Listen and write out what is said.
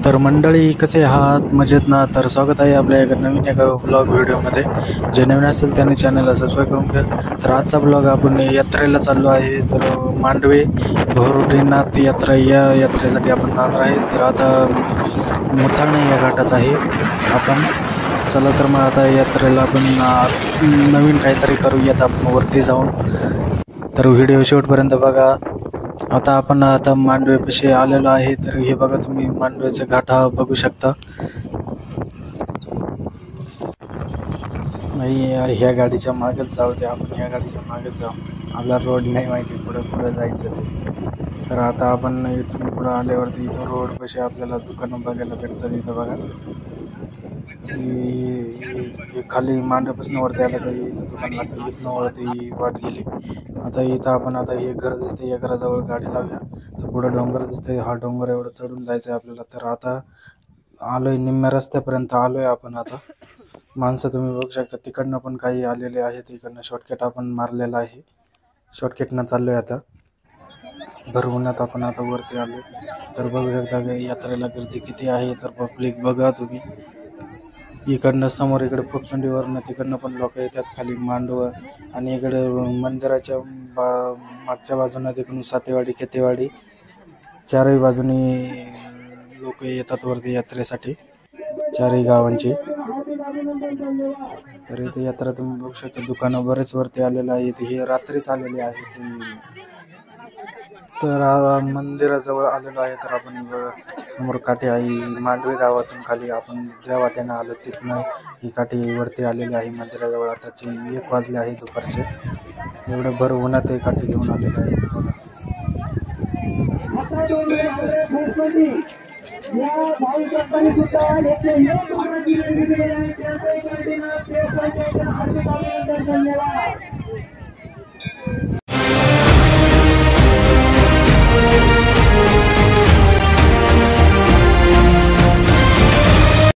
तर मंडळी कसे आहात, मजेत ना? तर स्वागत आहे आपल्या एका ब्लॉग व्हिडिओमध्ये. जे नवीन असेल त्यांनी चॅनलला सबस्क्राईब करून घ्या. तर आजचा ब्लॉग आपण यात्रेला चाललो आहे. तर मांडवे भैरवनाथ यात्रा, या यात्रेसाठी आपण जाणार आहे. तर आता मुरथाणे या घाटात आहे आपण. चला तर मग आता यात्रेला आपण नवीन काहीतरी करूयात आपण वरती जाऊन. तर व्हिडिओ शेवटपर्यंत बघा. आता आपण मांडवेपाशी आलेलो आहे. तर हे बघा तुम्ही, मांडवेचा घाट हा बघू शकता. नाही, ह्या गाडीच्या मागेच जाऊ द्या, आपण ह्या गाडीच्या मागेच जाऊ. आपला रोड नाही माहिती पुढं जायचं ते. तर आता आपण इथून पुढं आल्यावरती इथं रोडपाशी आपल्याला दुकानं बघायला भेटतात. इथं बघा, हे खाली मांडव्यापासून वरती आलं का इथं दुकान लागतं. इथनं वरती वाट गेली. आता इथं आपण हे घर दिसते, या घराजवळ गाडी लावूया. तर पुढं डोंगर दिसतंय, हा डोंगर एवढं चढून जायचं आहे आपल्याला. तर आता आलोय, निम्म्या रस्त्यापर्यंत आलोय आपण. आता माणसं तुम्ही बघू शकता, तिकडनं पण काही आलेले आहेत. इकडनं शॉर्टकट आपण मारलेला आहे, शॉर्टकटनं चाललोय. आता भर उन्हात आपण आता वरती आलोय. तर बघू शकता यात्रेला गर्दी किती आहे. तर पब्लिक बघा तुम्ही. इकडनं समोर इकडे फुपसंडीवरनं तिकडनं पण लोक येतात खाली मांडव. आणि इकडे मंदिराच्या मागच्या बाजूनं तिकडून सातेवाडी, खेतेवाडी, चारही बाजूनी लोक येतात वरती यात्रेसाठी, चारही गावांची. तर इथे यात्रा तुम्ही बघू शकता. दुकानं बरेच वरती आलेलं आहेत. हे रात्रीच आलेले आहेत. तर मंदिराजवळ आलेलो आहे. तर आपण समोर काठी आहे. मांडवे गावातून खाली आपण ज्या वाट्यानं आलो तिथनं ही काठी वरती आलेली आहे मंदिराजवळ. आताचे 1 वाजले आहे दुपारचे. एवढं भर उन्हात ही काठी घेऊन आलेलं आहे.